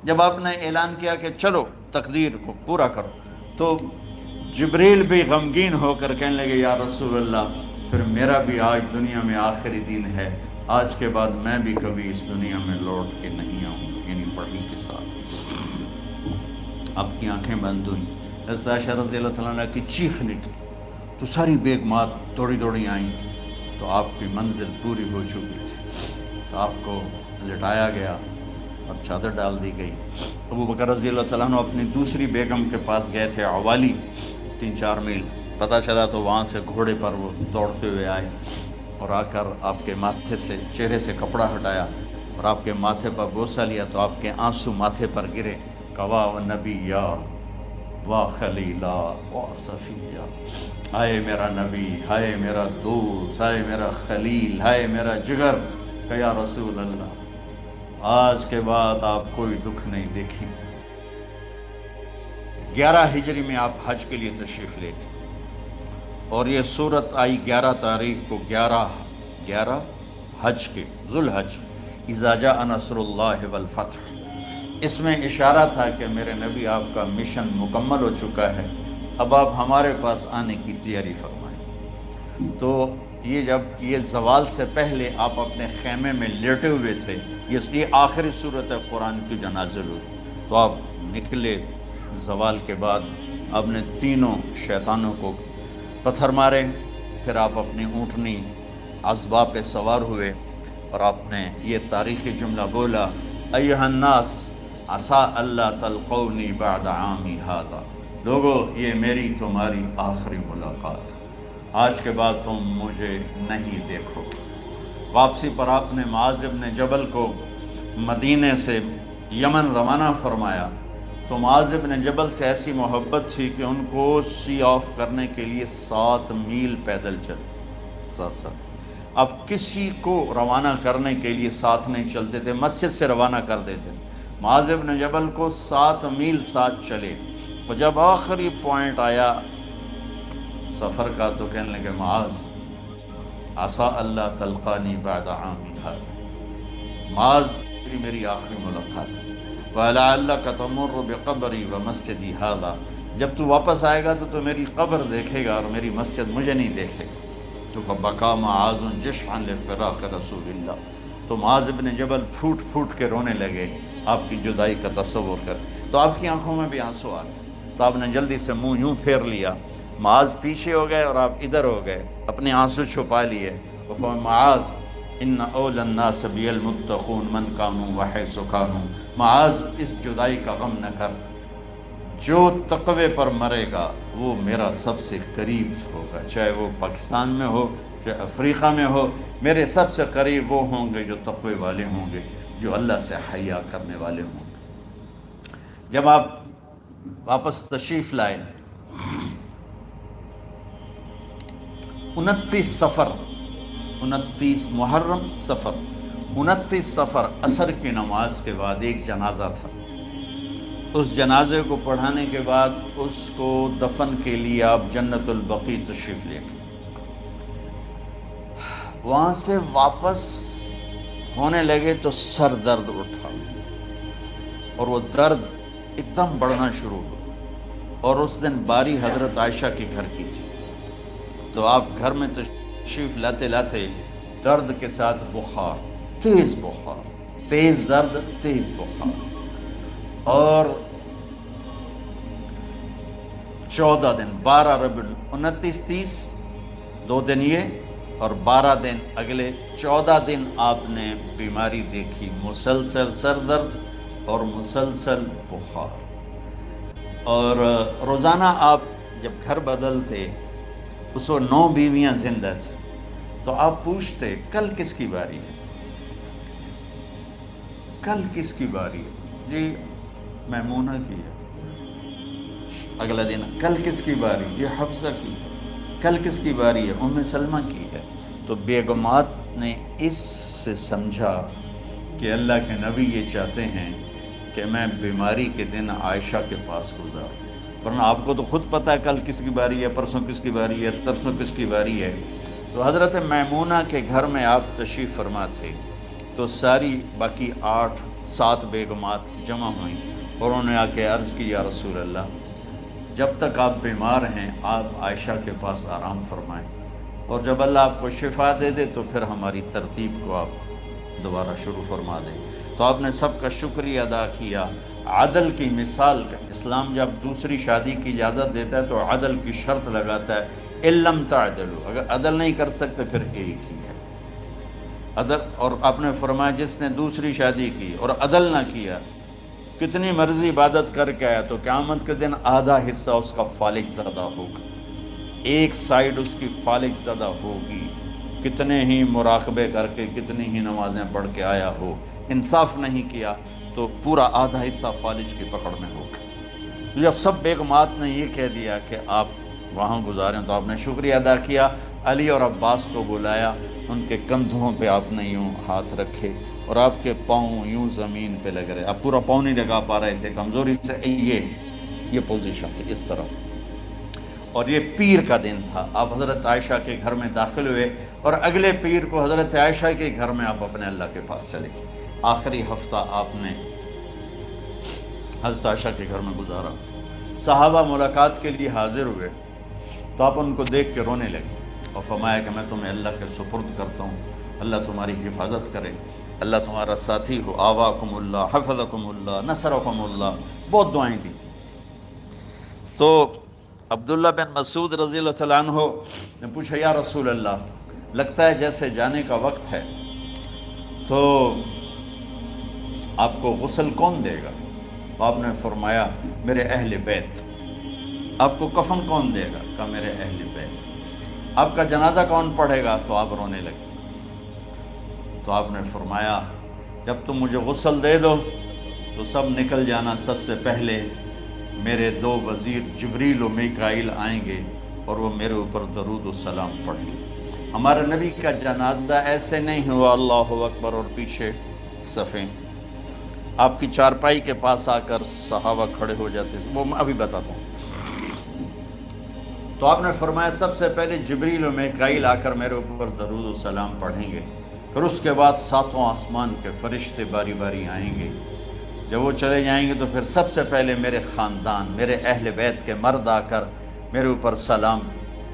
جب آپ نے اعلان کیا کہ چلو تقدیر کو پورا کرو، تو جبریل بھی غمگین ہو کر کہنے لگے یا رسول اللہ پھر میرا بھی آج دنیا میں آخری دن ہے، آج کے بعد میں بھی کبھی اس دنیا میں لوٹ کے نہیں آؤں گا، یعنی پڑھی کے ساتھ۔ آپ کی آنکھیں بند ہوئیں، حضرت عائشہ رضی اللہ تعالیٰ عنہ کی چیخ نکلی تو ساری بیگمات دوڑی دوڑی آئیں، تو آپ کی منزل پوری ہو چکی تھی، تو آپ کو لٹایا گیا اور چادر ڈال دی گئی۔ ابو بکر رضی اللہ تعالیٰ عنہ اپنی دوسری بیگم کے پاس گئے تھے عوالی، 3-4 میل، پتہ چلا تو وہاں سے گھوڑے پر وہ دوڑتے ہوئے آئے اور آ کر آپ کے ماتھے سے، چہرے سے کپڑا ہٹایا اور آپ کے ماتھے پر بوسہ لیا تو آپ کے آنسو ماتھے پر گرے، کوا و نبیّا وا خلیلا وا صفیہ، ہائے میرا نبی، ہائے میرا دوست، ہائے میرا خلیل، ہائے میرا جگر، کہ یا رسول اللہ آج کے بعد آپ کوئی دکھ نہیں دیکھیں۔ 11 ہجری میں آپ حج کے لیے تشریف لے گئے اور یہ صورت آئی 11 تاریخ کو، 11 حج کے، ذوالحج، اذا جاء نصر اللہ والفتح۔ اس میں اشارہ تھا کہ میرے نبی آپ کا مشن مکمل ہو چکا ہے، اب آپ ہمارے پاس آنے کی تیاری فرمائیں۔ تو یہ جب یہ زوال سے پہلے آپ اپنے خیمے میں لیٹے ہوئے تھے، یہ آخری صورت قرآن کی جو نازل ہوئی، تو آپ نکلے زوال کے بعد، آپ نے تینوں شیطانوں کو پتھر مارے، پھر آپ اپنی اونٹنی عذبہ پہ سوار ہوئے اور آپ نے یہ تاریخی جملہ بولا، ایھا الناس عسیٰ اللہ تلقونی بعد عامی ھذا، لوگو یہ میری تمہاری آخری ملاقات، آج کے بعد تم مجھے نہیں دیکھو گے۔ واپسی پر آپ نے معاذ بن جبل کو مدینے سے یمن روانہ فرمایا، تو معاذ بن جبل سے ایسی محبت تھی کہ ان کو سی آف کرنے کے لیے 7 میل پیدل چلے، 7۔ اب کسی کو روانہ کرنے کے لیے ساتھ نہیں چلتے تھے، مسجد سے روانہ کر دیتے تھے، معاذ بن جبل کو 7 میل ساتھ چلے، اور جب آخری پوائنٹ آیا سفر کا تو کہنے لگے معاذ عسیٰ اللہ تلقانی بعد عامی ھذا، معاذ میری آخری ملاقات ہے، وَلَعَلَّكَ تَمُرُّ بِقَبْرِي وَمَسْجِدِي ھذا، جب تو واپس آئے گا تو میری قبر دیکھے گا اور میری مسجد مجھے نہیں دیکھے گا۔ تو فَبَكَىٰ مُعَاذٌ جِشْعًا لِفِرَاقِ رسول اللہ، تو معاذ بن جبل پھوٹ پھوٹ کے رونے لگے آپ کی جدائی کا تصور کر، تو آپ کی آنکھوں میں بھی آنسو آ گئے، تو آپ نے جلدی سے منہ یوں پھیر لیا، معاذ پیچھے ہو گئے اور آپ ادھر ہو گئے، اپنے آنسو چھپا لیے، معاذ ان اولی الناس بی المتقون من کانوا وحیث کانوا، معاذ اس جدائی کا غم نہ کر، جو تقوی پر مرے گا وہ میرا سب سے قریب ہوگا، چاہے وہ پاکستان میں ہو چاہے افریقہ میں ہو، میرے سب سے قریب وہ ہوں گے جو تقوی والے ہوں گے، جو اللہ سے حیا کرنے والے ہوں گے۔ جب آپ واپس تشریف لائے، 29 محرم سفر، 29 سفر عصر کی نماز کے بعد ایک جنازہ تھا، اس جنازے کو پڑھانے کے بعد اس کو دفن کے لیے آپ جنت البقیع تشریف لے گئے۔ وہاں سے واپس ہونے لگے تو سر درد اٹھا اور وہ درد ایک دم بڑھنا شروع ہوا، اور اس دن باری حضرت عائشہ کے گھر کی تھی، تو آپ گھر میں تشریف لاتے لاتے درد کے ساتھ بخار، تیز بخار، تیز درد، تیز بخار، اور 14 دن، 12 ربیع 29 30 2 دن یہ اور 12 دن اگلے 14 دن آپ نے بیماری دیکھی، مسلسل سر درد اور مسلسل بخار، اور روزانہ آپ جب گھر بدلتے اس وقت 9 بیویاں زندہ تھیں، تو آپ پوچھتے کل کس کی باری ہے، کل کس کی باری ہے، جی میمونہ کی ہے، اگلا دن کل کس کی باری، یہ حفصہ کی ہے، کل کس کی باری ہے، ام سلمہ کی ہے۔ تو بیگمات نے اس سے سمجھا کہ اللہ کے نبی یہ چاہتے ہیں کہ میں بیماری کے دن عائشہ کے پاس گزاروں، ورنہ آپ کو تو خود پتہ ہے کل کس کی باری ہے، پرسوں کس کی باری ہے، ترسوں کس کی باری ہے۔ تو حضرت میمونہ کے گھر میں آپ تشریف فرما تھے، تو ساری باقی 8 7 بیگمات جمع ہوئیں اور انہوں نے آ کے عرض کی یا رسول اللہ جب تک آپ بیمار ہیں آپ عائشہ کے پاس آرام فرمائیں، اور جب اللہ آپ کو شفا دے دے تو پھر ہماری ترتیب کو آپ دوبارہ شروع فرما دیں۔ تو آپ نے سب کا شکریہ ادا کیا۔ عدل کی مثال کا اسلام جب دوسری شادی کی اجازت دیتا ہے تو عدل کی شرط لگاتا ہے علم تعدلوا، اگر عدل نہیں کر سکتے پھر ایک ہی ہے عدل۔ اور آپ نے فرمایا جس نے دوسری شادی کی اور عدل نہ کیا، کتنی مرضی عبادت کر کے آیا تو قیامت کے دن آدھا حصہ اس کا فالق زدہ ہوگا، ایک سائیڈ اس کی فالق زدہ ہوگی، کتنے ہی مراقبے کر کے کتنی ہی نمازیں پڑھ کے آیا ہو، انصاف نہیں کیا تو پورا آدھا حصہ فالج کی پکڑ میں ہوگا۔ جب سب بیگمات نے یہ کہہ دیا کہ آپ وہاں گزاریں تو آپ نے شکریہ ادا کیا، علی اور عباس کو بلایا، ان کے کندھوں پہ آپ نے یوں ہاتھ رکھے اور آپ کے پاؤں یوں زمین پہ لگ رہے، آپ پورا پاؤں نہیں لگا پا رہے تھے کمزوری سے، یہ پوزیشن تھی اس طرح۔ اور یہ پیر کا دن تھا، آپ حضرت عائشہ کے گھر میں داخل ہوئے اور اگلے پیر کو حضرت عائشہ کے گھر میں آپ اپنے اللہ کے پاس چلے گئے۔ آخری ہفتہ آپ نے حضرت عائشہ کے گھر میں گزارا۔ صحابہ ملاقات کے لیے حاضر ہوئے تو آپ ان کو دیکھ کے رونے لگے اور فرمایا کہ میں تمہیں اللہ کے سپرد کرتا ہوں، اللہ تمہاری حفاظت کرے، اللہ تمہارا ساتھی ہو، آواکم اللہ، حفظکم اللہ، نصرکم اللہ، بہت دعائیں دی۔ تو عبداللہ بن مسعود رضی اللہ تعالیٰ عنہ نے پوچھا یا رسول اللہ لگتا ہے جیسے جانے کا وقت ہے، تو آپ کو غسل کون دے گا؟ آپ نے فرمایا میرے اہل بیت۔ آپ کو کفن کون دے گا؟ کہا میرے اہل بیت۔ آپ کا جنازہ کون پڑھے گا؟ تو آپ رونے لگے۔ تو آپ نے فرمایا جب تم مجھے غسل دے دو تو سب نکل جانا، سب سے پہلے میرے 2 وزیر جبریل و میکائیل آئیں گے اور وہ میرے اوپر درود و سلام پڑھیں گے۔ ہمارے نبی کا جنازہ ایسے نہیں ہوا اللہ اکبر اور پیچھے صفیں، آپ کی چارپائی کے پاس آ کر صحابہ کھڑے ہو جاتے تھے، وہ میں ابھی بتاتا ہوں۔ تو آپ نے فرمایا سب سے پہلے جبریل و میکائیل آ کر میرے اوپر درود و سلام پڑھیں گے، پھر اس کے بعد 7 آسمان کے فرشتے باری باری آئیں گے۔ جب وہ چلے جائیں گے تو پھر سب سے پہلے میرے خاندان، میرے اہل بیت کے مرد آ کر میرے اوپر سلام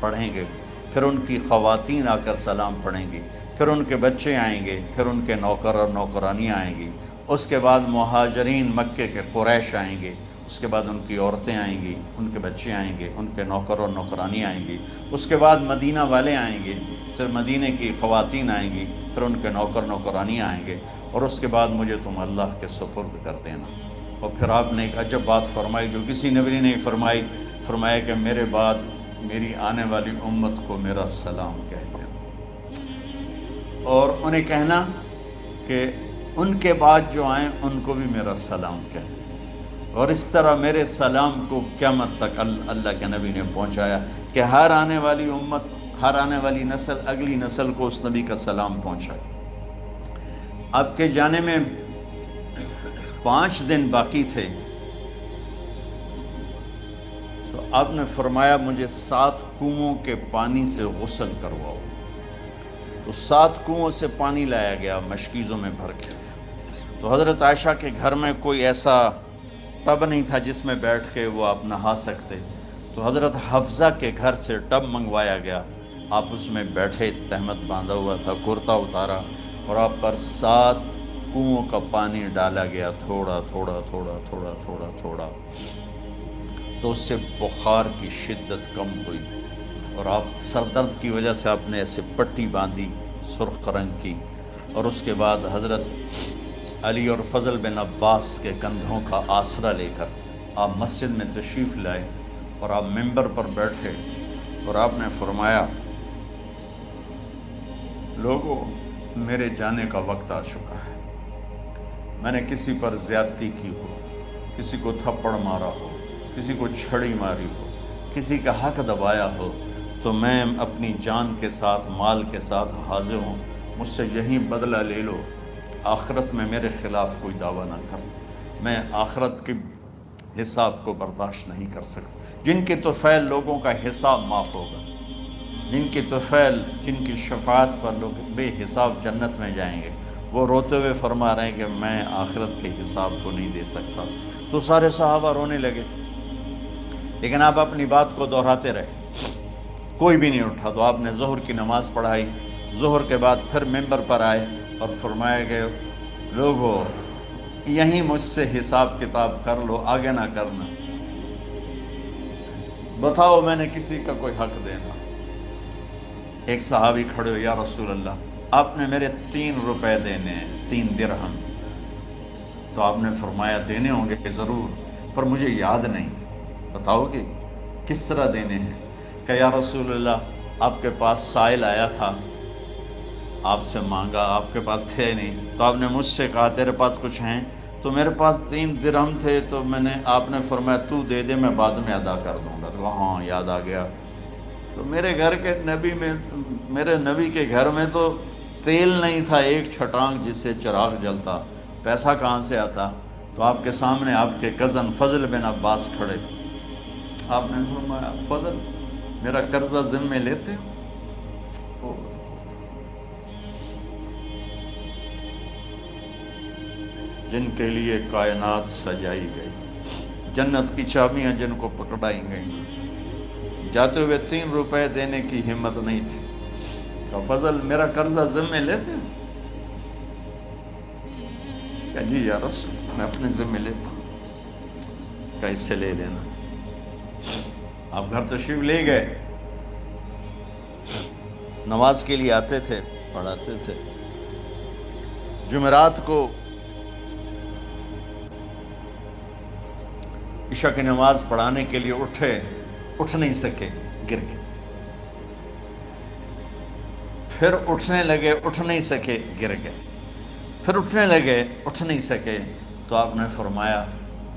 پڑھیں گے، پھر ان کی خواتین آ کر سلام پڑھیں گی، پھر ان کے بچے آئیں گے، پھر ان کے نوکر اور نوکرانیاں آئیں گی، اس کے بعد مہاجرین مکے کے قریش آئیں گے، اس کے بعد ان کی عورتیں آئیں گی، ان کے بچے آئیں گے، ان کے نوکر اور نوکرانی آئیں گی، اس کے بعد مدینہ والے آئیں گے، پھر مدینہ کی خواتین آئیں گی، پھر ان کے نوکر نوکرانی آئیں گے، اور اس کے بعد مجھے تم اللہ کے سپرد کر دینا۔ اور پھر آپ نے ایک عجب بات فرمائی جو کسی نبی نے نہیں فرمائی، فرمایا کہ میرے بعد میری آنے والی امت کو میرا سلام کہہ دینا، اور انہیں کہنا کہ ان کے بعد جو آئیں ان کو بھی میرا سلام کہہ دینا۔ اور اس طرح میرے سلام کو قیامت تک اللہ کے نبی نے پہنچایا کہ ہر آنے والی امت، ہر آنے والی نسل اگلی نسل کو اس نبی کا سلام پہنچائے۔ آپ کے جانے میں 5 دن باقی تھے تو آپ نے فرمایا مجھے 7 کنوؤں کے پانی سے غسل کرواؤ۔ تو 7 کنوؤں سے پانی لایا گیا مشکیزوں میں بھر کے۔ تو حضرت عائشہ کے گھر میں کوئی ایسا ٹب نہیں تھا جس میں بیٹھ کے وہ آپ نہا سکتے، تو حضرت حفصہ کے گھر سے ٹب منگوایا گیا، آپ اس میں بیٹھے، تہمت باندھا ہوا تھا، کرتا اتارا اور آپ پر 7 کنوؤں کا پانی ڈالا گیا، تھوڑا تھوڑا تھوڑا تھوڑا تھوڑا تھوڑا، تو اس سے بخار کی شدت کم ہوئی، اور آپ سر درد کی وجہ سے آپ نے ایسے پٹی باندھی سرخ رنگ کی، اور اس کے بعد حضرت علی اور فضل بن عباس کے کندھوں کا آسرا لے کر آپ مسجد میں تشریف لائے اور آپ ممبر پر بیٹھے اور آپ نے فرمایا لوگوں میرے جانے کا وقت آ چکا ہے، میں نے کسی پر زیادتی کی ہو، کسی کو تھپڑ مارا ہو، کسی کو چھڑی ماری ہو، کسی کا حق دبایا ہو، تو میں اپنی جان کے ساتھ مال کے ساتھ حاضر ہوں، مجھ سے یہیں بدلہ لے لو، آخرت میں میرے خلاف کوئی دعویٰ نہ کر، میں آخرت کے حساب کو برداشت نہیں کر سکتا۔ جن کے طفیل لوگوں کا حساب معاف ہوگا، جن کی طفیل، جن کی شفاعت پر لوگ بے حساب جنت میں جائیں گے، وہ روتے ہوئے فرما رہے ہیں کہ میں آخرت کے حساب کو نہیں دے سکتا۔ تو سارے صحابہ رونے لگے، لیکن آپ اپنی بات کو دہراتے رہے، کوئی بھی نہیں اٹھا۔ تو آپ نے ظہر کی نماز پڑھائی، ظہر کے بعد پھر ممبر پر آئے اور فرمایا کہ لوگو یہیں مجھ سے حساب کتاب کر لو، آگے نہ کرنا، بتاؤ میں نے کسی کا کوئی حق دینا۔ ایک صحابی کھڑے ہو، یا رسول اللہ آپ نے میرے 3 روپے دینے ہیں، 3 درہم۔ تو آپ نے فرمایا دینے ہوں گے ضرور، پر مجھے یاد نہیں، بتاؤ کہ کس طرح دینے ہیں؟ کہ یا رسول اللہ آپ کے پاس سائل آیا تھا، آپ سے مانگا، آپ کے پاس تھے نہیں، تو آپ نے مجھ سے کہا تیرے پاس کچھ ہیں؟ تو میرے پاس 3 درہم تھے، تو آپ نے فرمایا تو دے دے، میں بعد میں ادا کر دوں گا۔ تو ہاں یاد آ گیا۔ تو میرے گھر کے نبی میں، میرے نبی کے گھر میں تو تیل نہیں تھا ایک چھٹانگ جس سے چراغ جلتا، پیسہ کہاں سے آتا؟ تو آپ کے سامنے آپ کے کزن فضل بن عباس کھڑے تھے۔ آپ نے فرمایا فضل میرا قرضہ ذمہ لیتے ہو؟ جن کے لیے کائنات سجائی گئی، جنت کی چابیاں جن کو پکڑائی گئیں، جاتے ہوئے 3 روپے دینے کی ہمت نہیں تھی۔ کہ فضل میرا قرضہ ذمہ لیتے ہو؟ کہ جی یا رسول میں اپنے ذمہ لیتا ہوں۔ کہ اس سے لے لینا۔ آپ گھر تشریف لے گئے، نماز کے لیے آتے تھے، پڑھاتے تھے۔ جمعرات کو عشاء کی نماز پڑھانے کے لیے اٹھ نہیں سکے، گر گئے۔ پھر اٹھنے لگے، اٹھ نہیں سکے، گر گئے۔ پھر اٹھنے لگے، اٹھ نہیں سکے، تو آپ نے فرمایا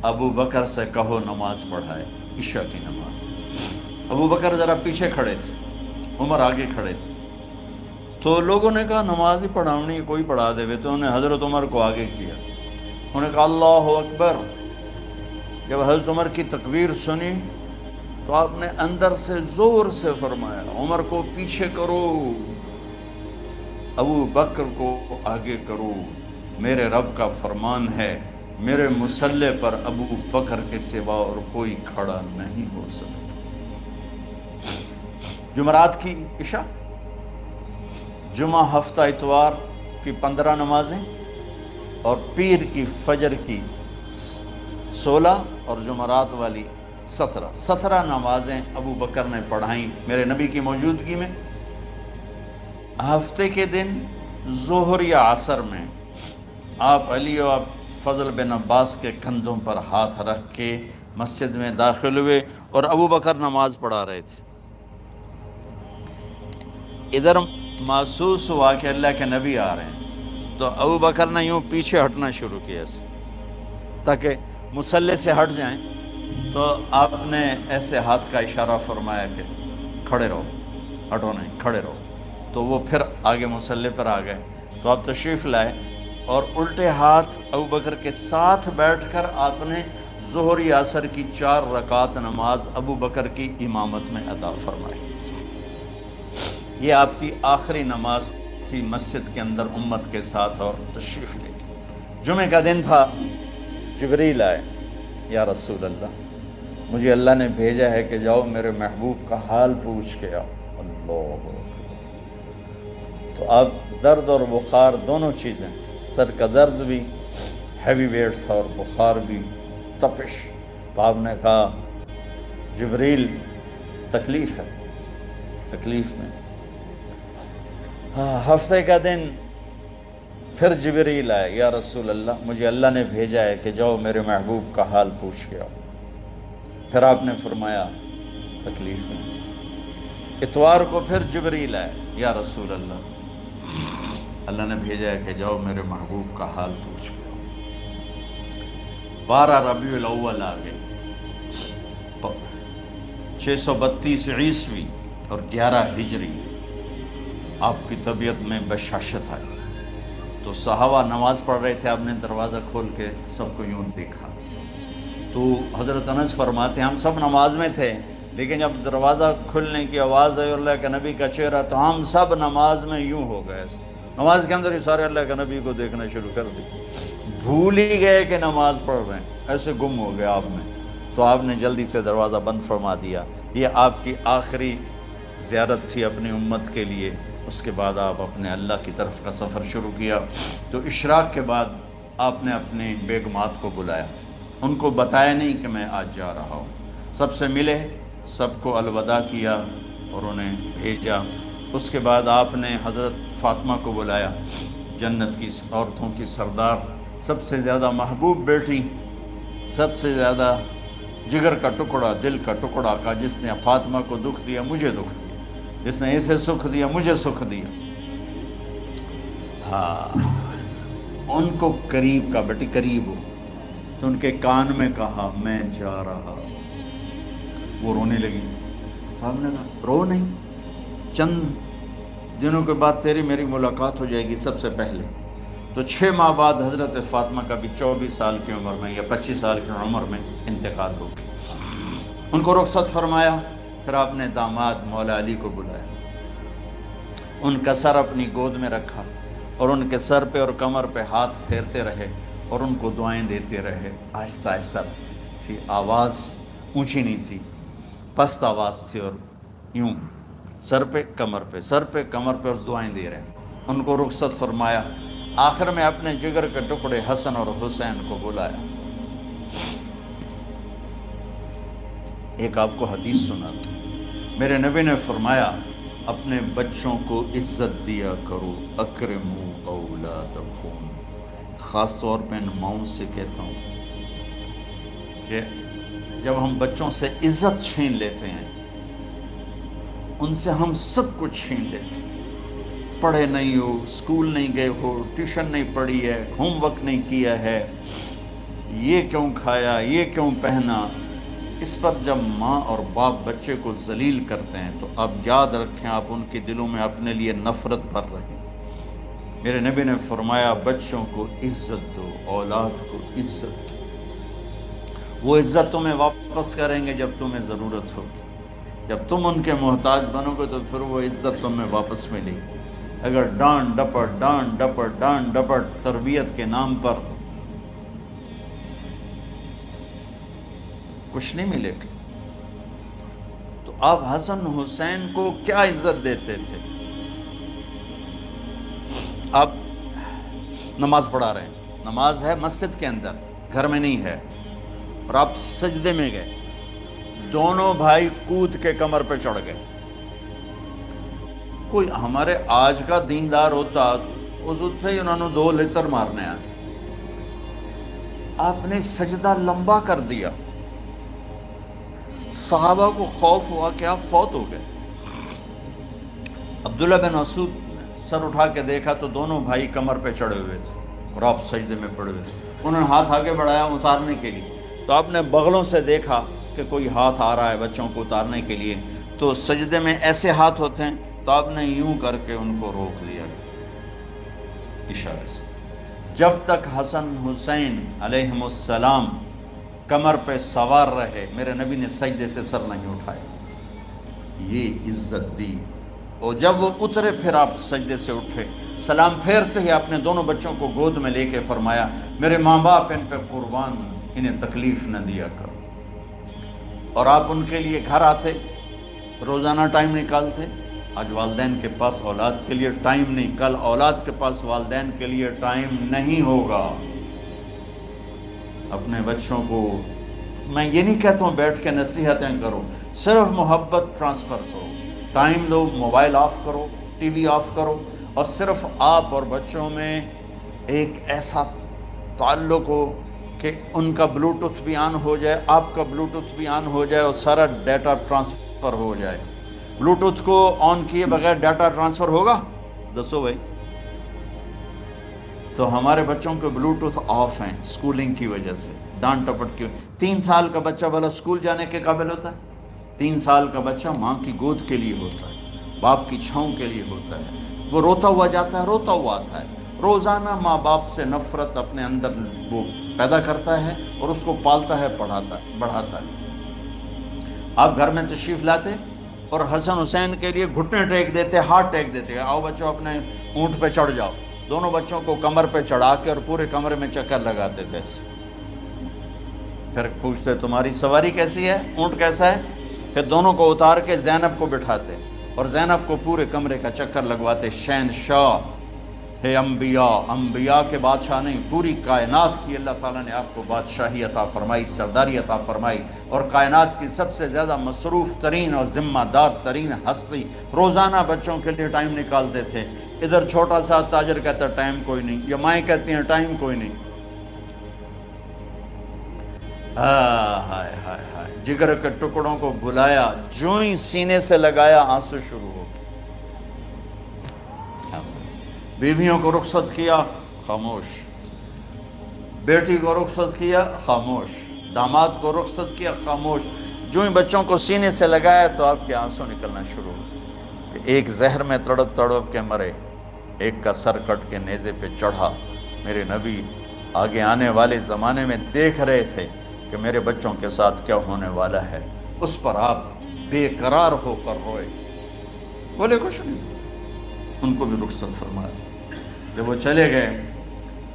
ابو بکر سے کہو نماز پڑھائے، عشاء کی نماز۔ ابو بکر ذرا پیچھے کھڑے تھے، عمر آگے کھڑے تھے۔ تو لوگوں نے کہا نماز ہی پڑھاونی، کوئی پڑھا دے۔ تو انہوں نے حضرت عمر کو آگے کیا، انہوں نے کہا اللہ اکبر۔ جب حضرت عمر کی تکبیر سنی تو آپ نے اندر سے زور سے فرمایا عمر کو پیچھے کرو، ابو بکر کو آگے کرو، میرے رب کا فرمان ہے میرے مصلی پر ابو بکر کے سوا اور کوئی کھڑا نہیں ہو سکتا۔ جمعرات کی عشاء، جمعہ ہفتہ اتوار کی 15 نمازیں، اور پیر کی فجر کی 16 اور جمعرات والی 17 نمازیں ابو بکر نے پڑھائیں میرے نبی کی موجودگی میں۔ ہفتے کے دن ظہر یا عصر میں آپ علی و فضل بن عباس کے کندھوں پر ہاتھ رکھ کے مسجد میں داخل ہوئے اور ابو بکر نماز پڑھا رہے تھے۔ ادھر محسوس ہوا کہ اللہ کے نبی آ رہے ہیں، تو ابو بکر نے یوں پیچھے ہٹنا شروع کیا تاکہ مصلی سے ہٹ جائیں۔ تو آپ نے ایسے ہاتھ کا اشارہ فرمایا کہ کھڑے رہو، ہٹو نہیں، کھڑے رہو۔ تو وہ پھر آگے مصلی پر آ گئے۔ تو آپ تشریف لائے اور الٹے ہاتھ ابو بکر کے ساتھ بیٹھ کر آپ نے ظہر یا عصر کی 4 رکعت نماز ابو بکر کی امامت میں ادا فرمائی۔ یہ آپ کی آخری نماز تھی مسجد کے اندر امت کے ساتھ، اور تشریف لے گئے۔ جمعہ کا دن تھا، جبریل آئے، یا رسول اللہ مجھے اللہ نے بھیجا ہے کہ جاؤ میرے محبوب کا حال پوچھ کے آؤ۔ اللہ، تو اب درد اور بخار دونوں چیزیں تھیں، سر کا درد بھی ہیوی ویٹ تھا اور بخار بھی، تپش۔ تو آپ نے کہا جبریل تکلیف ہے، تکلیف میں۔ ہفتے کا دن پھر جبریل آئے، یا رسول اللہ مجھے اللہ نے بھیجا ہے کہ جاؤ میرے محبوب کا حال پوچھ کے آؤ۔ پھر آپ نے فرمایا تکلیف میں۔ اتوار کو پھر جبریل آئے، یا رسول اللہ اللہ نے بھیجا ہے کہ جاؤ میرے محبوب کا حال پوچھ کے آؤ۔ 12 ربیع الاول آ گئے، 632 عیسوی اور 11 ہجری۔ آپ کی طبیعت میں بشاشت آئی، تو صحابہ نماز پڑھ رہے تھے، آپ نے دروازہ کھول کے سب کو یوں دیکھا۔ تو حضرت انس فرماتے ہیں ہم سب نماز میں تھے، لیکن جب دروازہ کھلنے کی آواز آئی اور اللہ کے نبی کا چہرہ، تو ہم سب نماز میں یوں ہو گئے، نماز کے اندر ہی سارے اللہ کے نبی کو دیکھنا شروع کر دی، بھول ہی گئے کہ نماز پڑھ رہے ہیں، ایسے گم ہو گئے آپ میں. تو آپ نے جلدی سے دروازہ بند فرما دیا. یہ آپ کی آخری زیارت تھی اپنی امت کے لیے. اس کے بعد آپ اپنے اللہ کی طرف کا سفر شروع کیا. تو اشراق کے بعد آپ نے اپنے بیگمات کو بلایا، ان کو بتایا نہیں کہ میں آج جا رہا ہوں، سب سے ملے، سب کو الوداع کیا اور انہیں بھیجا. اس کے بعد آپ نے حضرت فاطمہ کو بلایا، جنت کی عورتوں کی سردار، سب سے زیادہ محبوب بیٹی، سب سے زیادہ جگر کا ٹکڑا، دل کا ٹکڑا کا، جس نے فاطمہ کو دکھ دیا مجھے دکھ دیا، جس نے اسے سکھ دیا مجھے سکھ دیا. ہاں، ان کو قریب کا، بیٹی قریب ہو. تو ان کے کان میں کہا میں جا رہا. وہ رونے لگی. تو ہم نے کہا رو نہیں، چند دنوں کے بعد تیری میری ملاقات ہو جائے گی سب سے پہلے. تو 6 ماہ بعد حضرت فاطمہ کا بھی 24 سال کی عمر میں یا 25 سال کی عمر میں انتقال ہو گیا. ان کو رخصت فرمایا. پھر آپ نے داماد مولا علی کو بلایا، ان کا سر اپنی گود میں رکھا اور ان کے سر پہ اور کمر پہ ہاتھ پھیرتے رہے اور ان کو دعائیں دیتے رہے. آہستہ آہستہ تھی، آواز اونچی نہیں تھی، پست آواز تھی، اور یوں سر پہ کمر پہ، سر پہ کمر پہ، اور دعائیں دے رہے. ان کو رخصت فرمایا. آخر میں اپنے جگر کے ٹکڑے حسن اور حسین کو بلایا. ایک آپ کو حدیث سناتا ہوں. میرے نبی نے فرمایا اپنے بچوں کو عزت دیا کرو، اکرموا اولادکم. خاص طور پہ ان ماؤں سے کہتا ہوں کہ جب ہم بچوں سے عزت چھین لیتے ہیں، ان سے ہم سب کچھ چھین لیتے ہیں. پڑھے نہیں ہو، اسکول نہیں گئے ہو، ٹیوشن نہیں پڑھی ہے، ہوم ورک نہیں کیا ہے، یہ کیوں کھایا، یہ کیوں پہنا. اس پر جب ماں اور باپ بچے کو ذلیل کرتے ہیں تو آپ یاد رکھیں آپ ان کے دلوں میں اپنے لیے نفرت بھر رہے ہیں. میرے نبی نے فرمایا بچوں کو عزت دو، اولاد کو عزت دو. وہ عزت تمہیں واپس کریں گے جب تمہیں ضرورت ہوگی. جب تم ان کے محتاج بنو گے تو پھر وہ عزت تمہیں واپس ملے گی. اگر ڈانٹ ڈپٹ تربیت کے نام پر کچھ نہیں ملے گا. تو آپ حسن حسین کو کیا عزت دیتے تھے؟ آپ نماز پڑھا رہے ہیں، نماز ہے مسجد کے اندر، گھر میں نہیں ہے، اور آپ سجدے میں گئے، دونوں بھائی کود کے کمر پہ چڑھ گئے. کوئی ہمارے آج کا دیندار ہوتا اس ہی انہوں نے 2 لتر مارنے آئے. آپ نے سجدہ لمبا کر دیا. صحابہ کو خوف ہوا کہ آپ فوت ہو گئے. عبداللہ بن مسعود سر اٹھا کے دیکھا تو دونوں بھائی کمر پہ چڑھے ہوئے تھے اور آپ سجدے میں پڑے ہوئے تھے. انہوں نے ہاتھ آگے بڑھایا اتارنے کے لیے، تو آپ نے بغلوں سے دیکھا کہ کوئی ہاتھ آ رہا ہے بچوں کو اتارنے کے لیے. تو سجدے میں ایسے ہاتھ ہوتے ہیں، تو آپ نے یوں کر کے ان کو روک دیا اشارے سے. جب تک حسن حسین علیہم السلام کمر پہ سوار رہے میرے نبی نے سجدے سے سر نہیں اٹھایا. یہ عزت دی. اور جب وہ اترے پھر آپ سجدے سے اٹھے، سلام پھیرتے ہی آپ نے دونوں بچوں کو گود میں لے کے فرمایا میرے ماں باپ ان پہ قربان، انہیں تکلیف نہ دیا کرو. اور آپ ان کے لیے گھر آتے، روزانہ ٹائم نکالتے. آج والدین کے پاس اولاد کے لیے ٹائم نہیں، کل اولاد کے پاس والدین کے لیے ٹائم نہیں ہوگا. اپنے بچوں کو میں یہ نہیں کہتا ہوں بیٹھ کے نصیحتیں کرو، صرف محبت ٹرانسفر کرو، ٹائم دو، موبائل آف کرو، ٹی وی آف کرو، اور صرف آپ اور بچوں میں ایک ایسا تعلق ہو کہ ان کا بلوٹوتھ بھی آن ہو جائے، آپ کا بلوٹوتھ بھی آن ہو جائے، اور سارا ڈیٹا ٹرانسفر ہو جائے. بلوٹوتھ کو آن کیے بغیر ڈیٹا ٹرانسفر ہوگا؟ دسو بھائی. تو ہمارے بچوں کے بلوٹوتھ آف ہیں سکولنگ کی وجہ سے، ڈانٹ ٹپٹ کی. 3 سال کا بچہ بھلا سکول جانے کے قابل ہوتا ہے؟ 3 سال کا بچہ ماں کی گود کے لیے ہوتا ہے، باپ کی چھاؤں کے لیے ہوتا ہے. وہ روتا ہوا جاتا ہے، روتا ہوا آتا ہے. روزانہ ماں باپ سے نفرت اپنے اندر وہ پیدا کرتا ہے اور اس کو پالتا ہے، بڑھاتا ہے. آپ گھر میں تشریف لاتے اور حسن حسین کے لیے گھٹنے ٹیک دیتے، ہاتھ ٹیک دیتے، آؤ بچوں اپنے اونٹ پہ چڑھ جاؤ، دونوں بچوں کو کمر پہ چڑھا کے اور پورے کمرے میں چکر لگاتے تھے ایسے، پھر پوچھتے تمہاری سواری کیسی ہے، اونٹ کیسا ہے، پھر دونوں کو اتار کے زینب کو بٹھاتے اور زینب کو پورے کمرے کا چکر لگواتے، شہنشاہ ہے انبیاء، انبیاء کے بادشاہ نہیں، پوری کائنات کی اللہ تعالیٰ نے آپ کو بادشاہی عطا فرمائی، سرداری عطا فرمائی، اور کائنات کی سب سے زیادہ مصروف ترین اور ذمہ دار ترین ہستی، روزانہ بچوں کے لیے ٹائم نکالتے تھے۔ ادھر چھوٹا سا تاجر کہتا ہے ٹائم کوئی نہیں، یا مائیں کہتی ہیں ٹائم کوئی نہیں، ہائے ہائے ہائے، جگر کے ٹکڑوں کو بلایا، جو ہی سینے سے لگایا آنسو شروع ہو گئے۔ بیویوں کو رخصت کیا، خاموش، بیٹی کو رخصت کیا، خاموش، داماد کو رخصت کیا، خاموش، جو ہی بچوں کو سینے سے لگایا تو آپ کے آنسو نکلنا شروع ہو کہ ایک زہر میں تڑپ تڑپ کے مرے، ایک کا سر کٹ کے نیزے پہ چڑھا۔ میرے نبی آگے آنے والے زمانے میں دیکھ رہے تھے کہ میرے بچوں کے ساتھ کیا ہونے والا ہے، اس پر آپ بے قرار ہو کر روئے، بولے کچھ نہیں، ان کو بھی رخصت فرما دی۔ جب وہ چلے گئے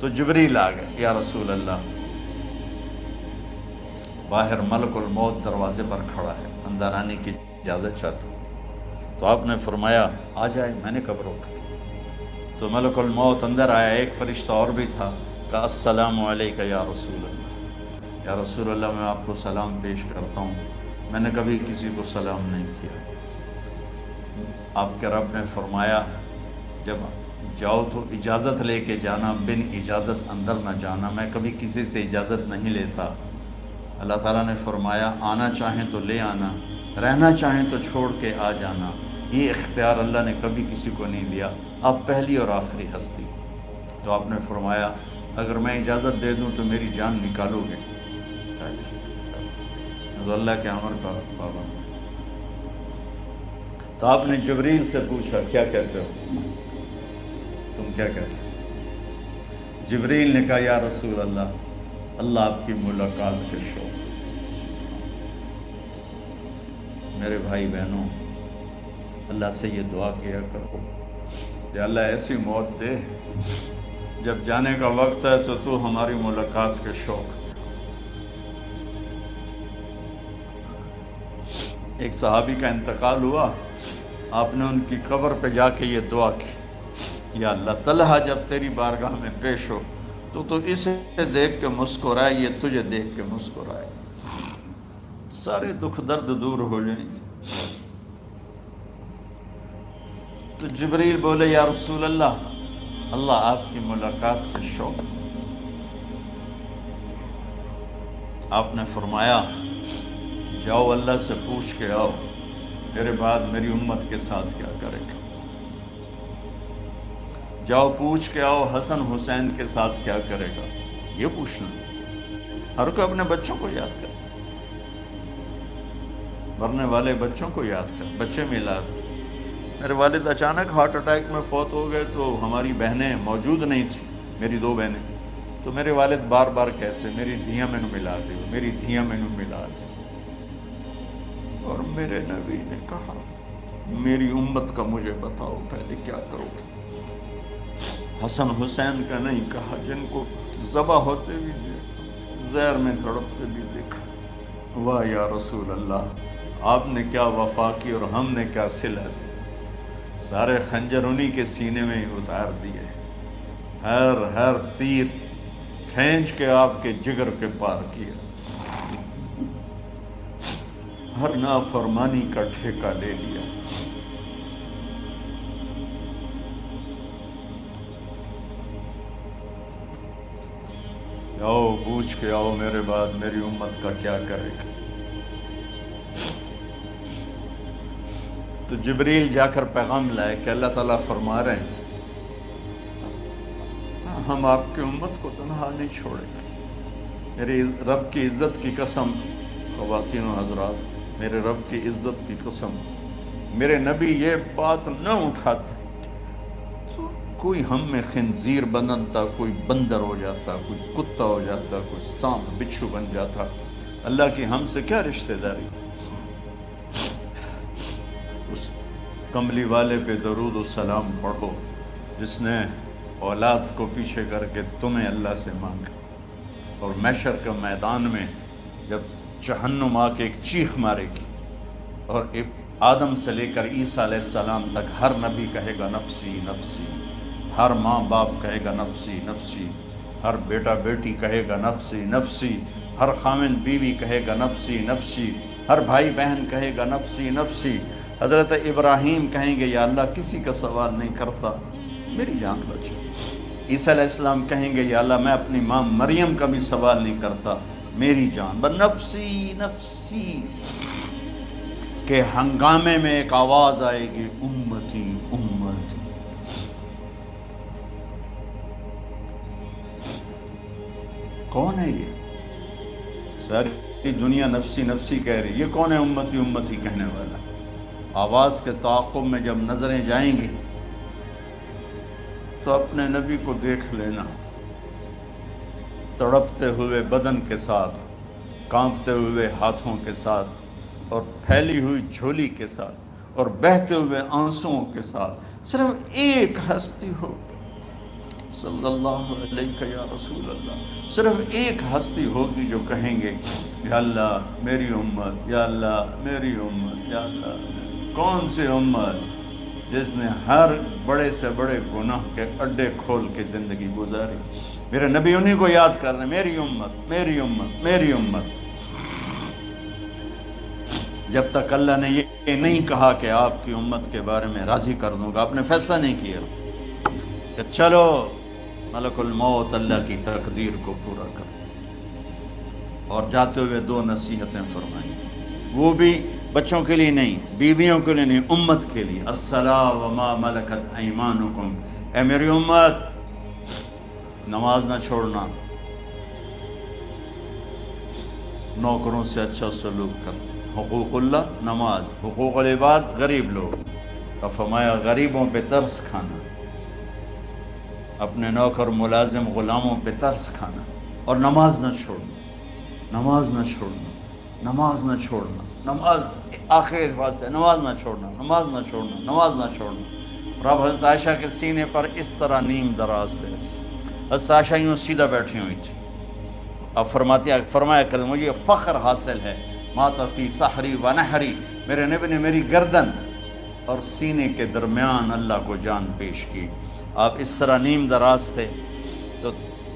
تو جبریل آ گئے، یا رسول اللہ، باہر ملک الموت دروازے پر کھڑا ہے، اندر آنے کی اجازت چاہتا ہوں۔ تو آپ نے فرمایا آ جائے، میں نے کب روکا؟ تو ملک الموت اندر آیا، ایک فرشتہ اور بھی تھا، کہا السلام علیکہ یا رسول اللہ، یا رسول اللہ میں آپ کو سلام پیش کرتا ہوں، میں نے کبھی کسی کو سلام نہیں کیا۔ آپ کے رب نے فرمایا جب جاؤ تو اجازت لے کے جانا، بن اجازت اندر نہ جانا، میں کبھی کسی سے اجازت نہیں لیتا۔ اللہ تعالیٰ نے فرمایا آنا چاہیں تو لے آنا، رہنا چاہیں تو چھوڑ کے آ جانا، یہ اختیار اللہ نے کبھی کسی کو نہیں دیا، آپ پہلی اور آخری ہستی۔ تو آپ نے فرمایا اگر میں اجازت دے دوں تو میری جان نکالو گے؟ تو اللہ کے امر کا پابند۔ تو آپ نے جبریل سے پوچھا کیا کہتے ہو، تم کیا کہتے ہو؟ جبریل نے کہا یا رسول اللہ، اللہ آپ کی ملاقات کے شوق۔ میرے بھائی بہنوں، اللہ سے یہ دعا کیا کرو کہ اللہ ایسی موت دے جب جانے کا وقت ہے تو تو ہماری ملاقات کے شوق۔ ایک صحابی کا انتقال ہوا، آپ نے ان کی قبر پہ جا کے یہ دعا کی، یا اللہ طلحہ جب تیری بارگاہ میں پیش ہو تو اسے دیکھ کے مسکرائے، یہ تجھے دیکھ کے مسکرائے، سارے دکھ درد دور ہو جائیں۔ تو جبریل بولے یا رسول اللہ، اللہ آپ کی ملاقات کے شوق۔ آپ نے فرمایا جاؤ اللہ سے پوچھ کے آؤ میرے بعد میری امت کے ساتھ کیا کرے گا، جاؤ پوچھ کے آؤ حسن حسین کے ساتھ کیا کرے گا، یہ پوچھنا۔ ہر کوئی اپنے بچوں کو یاد کرتا، مرنے والے بچوں کو یاد کر، بچے میلاد۔ میرے والد اچانک ہارٹ اٹیک میں فوت ہو گئے تو ہماری بہنیں موجود نہیں تھیں، میری دو بہنیں، تو میرے والد بار بار کہتے میری دھیاں میں ملا دے، میری دھیاں میں ملا دے، اور میرے نبی نے کہا میری امت کا مجھے بتاؤ پہلے کیا کرو گے؟ حسن حسین کا نہیں کہا، جن کو ذبح ہوتے بھی دیکھا، زہر میں تڑپتے بھی دیکھا۔ واہ یا رسول اللہ، آپ نے کیا وفا کی اور ہم نے کیا صلہ دی، سارے خنجر انہی کے سینے میں ہی اتار دیے، ہر تیر کھینچ کے آپ کے جگر کے پار کیا، ہر نافرمانی کا ٹھیکہ لے لیا۔ آؤ پوچھ کے آؤ میرے بعد میری امت کا کیا کرے گا۔ تو جبریل جا کر پیغام لائے کہ اللہ تعالیٰ فرما رہے ہیں ہم آپ کی امت کو تنہا نہیں چھوڑیں گے۔ میرے رب کی عزت کی قسم، خواتین و حضرات، میرے رب کی عزت کی قسم، میرے نبی یہ بات نہ اٹھاتے تو کوئی ہم میں خنزیر بنتا، کوئی بندر ہو جاتا، کوئی کتا ہو جاتا، کوئی سانپ بچھو بن جاتا۔ اللہ کی ہم سے کیا رشتہ داری؟ کملی والے پہ درود و سلام پڑھو جس نے اولاد کو پیچھے کر کے تمہیں اللہ سے مانگا، اور محشر کے میدان میں جب جہنم آ کے ایک چیخ مارے گی اور آدم سے لے کر عیسیٰ علیہ السلام تک ہر نبی کہے گا نفسی نفسی، ہر ماں باپ کہے گا نفسی نفسی، ہر بیٹا بیٹی کہے گا نفسی نفسی، ہر خاوند بیوی کہے گا نفسی نفسی، ہر بھائی بہن کہے گا نفسی نفسی۔ حضرت ابراہیم کہیں گے یا اللہ کسی کا سوال نہیں کرتا، میری جان بچو۔ عیسیٰ علیہ السلام کہیں گے یا اللہ میں اپنی ماں مریم کا بھی سوال نہیں کرتا، میری جان بس نفسی نفسی کے ہنگامے میں ایک آواز آئے گی، امتی امتی۔ کون ہے یہ؟ ساری دنیا نفسی نفسی کہہ رہی، یہ کون ہے امتی امتی کہنے والا؟ آواز کے تعاقب میں جب نظریں جائیں گی تو اپنے نبی کو دیکھ لینا، تڑپتے ہوئے بدن کے ساتھ، کانپتے ہوئے ہاتھوں کے ساتھ، اور پھیلی ہوئی جھولی کے ساتھ، اور بہتے ہوئے آنسوؤں کے ساتھ صرف ایک ہستی ہو، صلی اللہ علیہ یا رسول اللہ، صرف ایک ہستی ہوگی جو کہیں گے یا اللہ میری امت، یا اللہ میری امت، یا اللہ۔ کون سی امت؟ جس نے ہر بڑے سے بڑے گناہ کے اڈے کھول کے زندگی گزاری۔ میرے نبی انہی کو یاد کر رہے ہیں، میری امت میری امت میری امت۔ جب تک اللہ نے یہ نہیں کہا کہ آپ کی امت کے بارے میں راضی کر دوں گا، آپ نے فیصلہ نہیں کیا کہ چلو ملک الموت اللہ کی تقدیر کو پورا کر، اور جاتے ہوئے دو نصیحتیں فرمائیں، وہ بھی بچوں کے لیے نہیں، بیویوں کے لیے نہیں، امت کے لیے۔ الصلاۃ وما ملکت ایمانکم، اے میری امت نماز نہ چھوڑنا، نوکروں سے اچھا سلوک کر، حقوق اللہ نماز، حقوق العباد غریب لوگ، اور فرمایا غریبوں پہ ترس کھانا، اپنے نوکر ملازم غلاموں پہ ترس کھانا، اور نماز نہ چھوڑنا، نماز نہ چھوڑنا، نماز نہ چھوڑنا، نماز آخر الفاظ ہے، نماز نہ چھوڑنا، نماز نہ چھوڑنا، نماز نہ چھوڑنا۔ اور اب حضرت عائشہ کے سینے پر اس طرح نیم دراز تھے، حضرت عائشہ یوں سیدھا بیٹھی ہوئی تھی۔ اب فرمایا کریں مجھے فخر حاصل ہے، مات فی سحری و نحری، میرے نبی نے میری گردن اور سینے کے درمیان اللہ کو جان پیش کی۔ آپ اس طرح نیم دراز تھے تو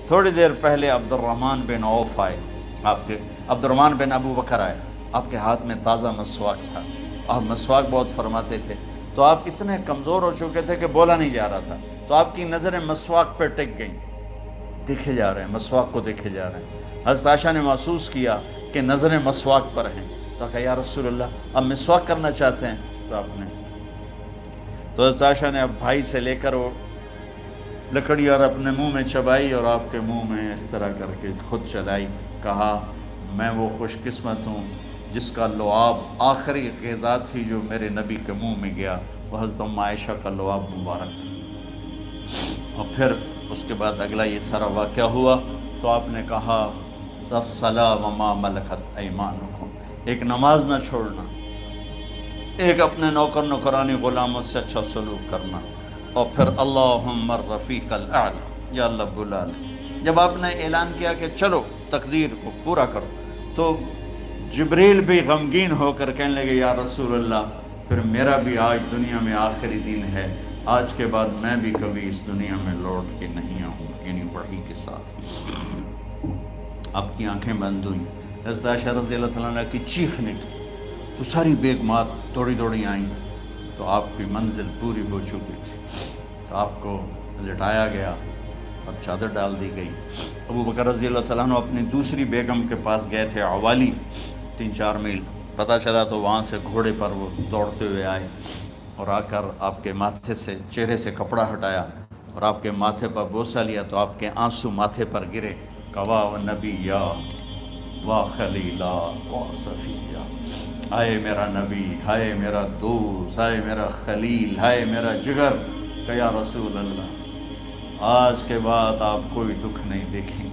تھوڑی دیر پہلے عبد الرحمن بن عوف آئے، عبد الرحمن بن ابو بکر آئے، آپ کے ہاتھ میں تازہ مسواک تھا، آپ مسواک بہت فرماتے تھے، تو آپ اتنے کمزور ہو چکے تھے کہ بولا نہیں جا رہا تھا، تو آپ کی نظریں مسواک پہ ٹک گئیں، دیکھے جا رہے ہیں، مسواک کو دیکھے جا رہے ہیں۔ حضرت عائشہ نے محسوس کیا کہ نظریں مسواک پر ہیں، تو کہا یا رسول اللہ اب مسواک کرنا چاہتے ہیں، تو آپ نے تو حضرت عائشہ نے اب بھائی سے لے کر وہ لکڑی اور اپنے منہ میں چبائی اور آپ کے منہ میں اس طرح کر کے خود چلائی، کہا میں وہ خوش قسمت ہوں جس کا لعاب آخری غذا تھی جو میرے نبی کے منہ میں گیا، وہ حضرت ام عائشہ کا لعاب مبارک تھا۔ اور پھر اس کے بعد اگلا یہ سارا واقعہ ہوا تو آپ نے کہا الصلاۃ وما ملکت ایمانکم، ایک نماز نہ چھوڑنا، ایک اپنے نوکر نوکرانی غلاموں سے اچھا سلوک کرنا، اور پھر اللہم الرفیق الاعلی، یا اللہ بلا لے۔ جب آپ نے اعلان کیا کہ چلو تقدیر کو پورا کرو، تو جبریل بھی غمگین ہو کر کہنے لگے یا رسول اللہ پھر میرا بھی آج دنیا میں آخری دن ہے، آج کے بعد میں بھی کبھی اس دنیا میں لوٹ کے نہیں آؤں، یعنی وحی کے ساتھ۔ آپ کی آنکھیں بند ہوئیں، حضرت عائشہ رضی اللہ تعالیٰ عنہ کی چیخ نکلی تو ساری بیگمات دوڑی دوڑی آئیں، تو آپ کی منزل پوری ہو چکی تھی، تو آپ کو لٹایا گیا اور چادر ڈال دی گئی۔ ابو بکر رضی اللہ تعالیٰ عنہ اپنی دوسری بیگم کے پاس گئے تھے عوالی، 3-4 میل، پتہ چلا تو وہاں سے گھوڑے پر وہ دوڑتے ہوئے آئے اور آ کر آپ کے ماتھے سے چہرے سے کپڑا ہٹایا اور آپ کے ماتھے پر بوسہ لیا، تو آپ کے آنسو ماتھے پر گرے، کوا و نبیّا و خلیلا و صفیہ، ہائے میرا نبی، ہائے میرا دوست، ہائے میرا خلیل، ہائے میرا جگر، کہ یا رسول اللہ آج کے بعد آپ کوئی دکھ نہیں دیکھیں۔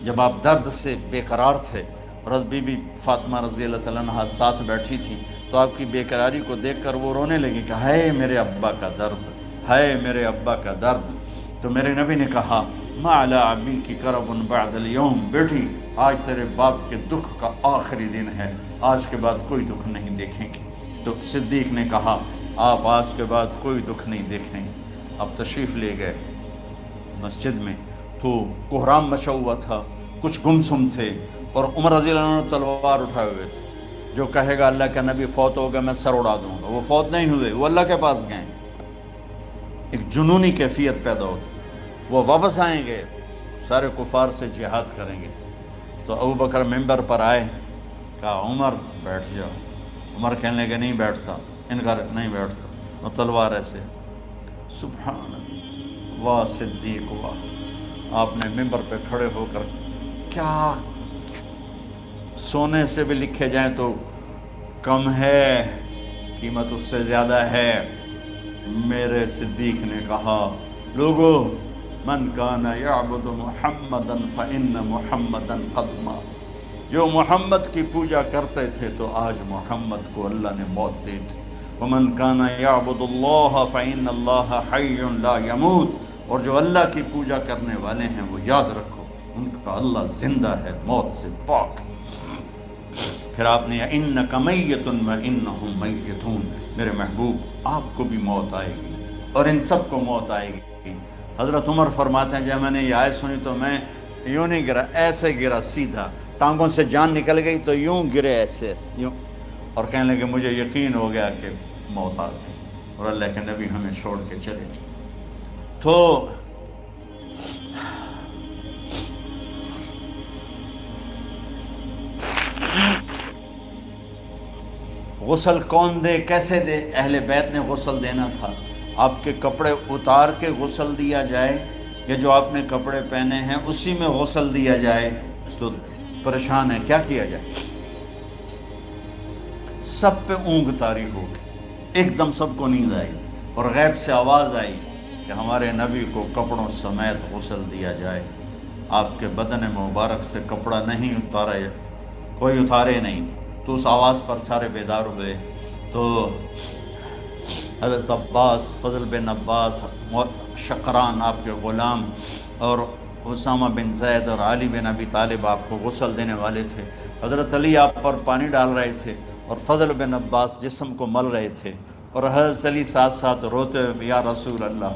جب آپ درد سے بے قرار تھے اور بی بی فاطمہ رضی اللہ تعالیٰ عنہ ساتھ بیٹھی تھی، تو آپ کی بیقراری کو دیکھ کر وہ رونے لگی کہ ہائے میرے ابا کا درد، ہائے میرے ابا کا درد۔ تو میرے نبی نے کہا ما علی ابی کی کرب بعد اليوم، بیٹی آج تیرے باپ کے دکھ کا آخری دن ہے، آج کے بعد کوئی دکھ نہیں دیکھیں گے۔ تو صدیق نے کہا آپ آج کے بعد کوئی دکھ نہیں دیکھیں گے۔ اب تشریف لے گئے مسجد میں، تو کوہرام مچا ہوا تھا، کچھ گمسم تھے، اور عمر رضی اللہ عنہ تلوار اٹھائے ہوئے تھے۔ جو کہے گا اللہ کا نبی فوت ہو گیا میں سر اڑا دوں گا، وہ فوت نہیں ہوئے، وہ اللہ کے پاس گئے۔ ایک جنونی کیفیت پیدا ہوتی، وہ واپس آئیں گے، سارے کفار سے جہاد کریں گے۔ تو ابو بکر ممبر پر آئے، کہا عمر بیٹھ جاؤ۔ عمر کہنے لگے نہیں بیٹھتا، انکار نہیں بیٹھتا، اور تلوار ایسے۔ سبحان اللہ، واہ صدیق واہ۔ آپ نے ممبر پہ کھڑے ہو کر، کیا سونے سے بھی لکھے جائیں تو کم ہے، قیمت اس سے زیادہ ہے۔ میرے صدیق نے کہا لوگو من کان یعبد محمدا فإن محمدا قد مات، جو محمد کی پوجا کرتے تھے تو آج محمد کو اللہ نے موت دی تھی۔ ومن کان یعبد اللہ فإن اللہ حی لا یموت، اور جو اللہ کی پوجا کرنے والے ہیں وہ یاد رکھو ان کا اللہ زندہ ہے، موت سے پاک۔ پھر آپ نے اِنَّکَ مَیِّتٌ وَإِنَّهُمْ مَیِّتُونَ، میرے محبوب آپ کو بھی موت آئے گی اور ان سب کو موت آئے گی۔ حضرت عمر فرماتے ہیں جب میں نے یہ آیت سنی تو میں یوں نہیں گرا، ایسے گرا سیدھا، ٹانگوں سے جان نکل گئی تو یوں گرے ایسے یوں، اور کہنے لگے مجھے یقین ہو گیا کہ موت آ گئی اور اللہ کے نبی ہمیں چھوڑ کے چلے گئے۔ تو غسل کون دے، کیسے دے؟ اہل بیت نے غسل دینا تھا۔ آپ کے کپڑے اتار کے غسل دیا جائے یا جو آپ نے کپڑے پہنے ہیں اسی میں غسل دیا جائے؟ تو پریشان ہے کیا کیا جائے؟ سب پہ اونگ طاری ہو گئی، ایک دم سب کو نیند آئی اور غیب سے آواز آئی کہ ہمارے نبی کو کپڑوں سمیت غسل دیا جائے۔ آپ کے بدن مبارک سے کپڑا نہیں اتارے، کوئی اتارے نہیں۔ تو اس آواز پر سارے بیدار ہوئے۔ تو حضرت عباس، فضل بن عباس، شقران آپ کے غلام، اور اسامہ بن زید اور علی بن ابی طالب آپ کو غسل دینے والے تھے۔ حضرت علی آپ پر پانی ڈال رہے تھے اور فضل بن عباس جسم کو مل رہے تھے، اور حضرت علی ساتھ ساتھ روتے ہوئے یا رسول اللہ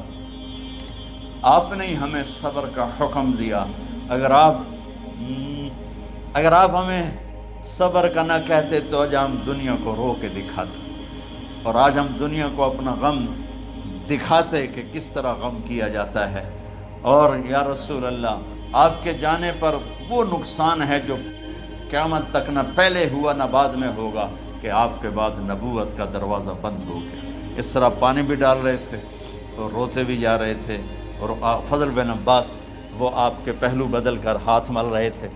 آپ نے ہی ہمیں صبر کا حکم دیا، اگر آپ ہمیں صبر کا نہ کہتے تو آج ہم دنیا کو رو کے دکھاتے، اور آج ہم دنیا کو اپنا غم دکھاتے کہ کس طرح غم کیا جاتا ہے۔ اور یا رسول اللہ آپ کے جانے پر وہ نقصان ہے جو قیامت تک نہ پہلے ہوا نہ بعد میں ہوگا، کہ آپ کے بعد نبوت کا دروازہ بند ہو گیا۔ اس طرح پانی بھی ڈال رہے تھے اور روتے بھی جا رہے تھے، اور فضل بن عباس وہ آپ کے پہلو بدل کر ہاتھ مل رہے تھے،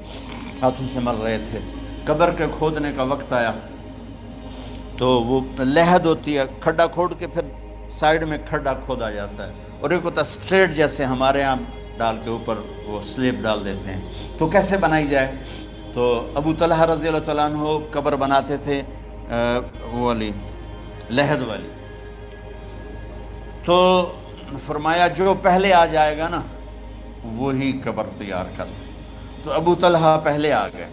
ہاتھوں سے مل رہے تھے۔ قبر کے کھودنے کا وقت آیا تو وہ لحد ہوتی ہے، کھڈا کھود کے پھر سائیڈ میں کھڈا کھودا جاتا ہے، اور ایک ہوتا اسٹریٹ جیسے ہمارے ہاں ڈال کے اوپر وہ سلیب ڈال دیتے ہیں۔ تو کیسے بنائی جائے؟ تو ابو طلحہ رضی اللہ تعالیٰ عنہ قبر بناتے تھے وہ والی لحد والی۔ تو فرمایا جو پہلے آ جائے گا نا وہی قبر تیار کر۔ تو ابو طلحہ پہلے آ گئے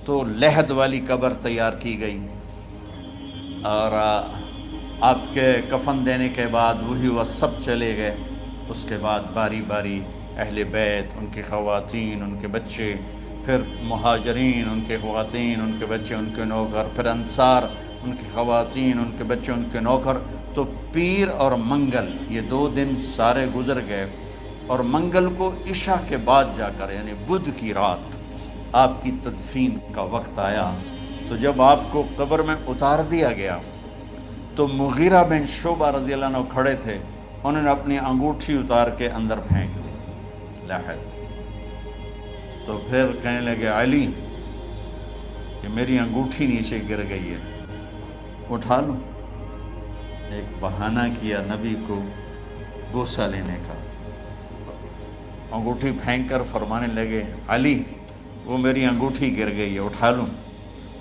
تو لحد والی قبر تیار کی گئی، اور آپ کے کفن دینے کے بعد وہی وہ سب چلے گئے۔ اس کے بعد باری باری اہل بیت، ان کی خواتین، ان کے بچے، پھر مہاجرین، ان کے خواتین، ان کے بچے، ان کے نوکر، پھر انصار، ان کی خواتین، ان کے بچے، ان کے نوکر۔ تو پیر اور منگل یہ 2 دن سارے گزر گئے، اور منگل کو عشاء کے بعد جا کر یعنی بدھ کی رات آپ کی تدفین کا وقت آیا۔ تو جب آپ کو قبر میں اتار دیا گیا تو مغیرہ بن شعبہ رضی اللہ عنہ کھڑے تھے، انہوں نے اپنی انگوٹھی اتار کے اندر پھینک دی لحد۔ تو پھر کہنے لگے علی کہ میری انگوٹھی نیچے گر گئی ہے، اٹھا لوں؟ ایک بہانہ کیا نبی کو بوسہ لینے کا، انگوٹھی پھینک کر فرمانے لگے علی وہ میری انگوٹھی گر گئی ہے، اٹھا لوں؟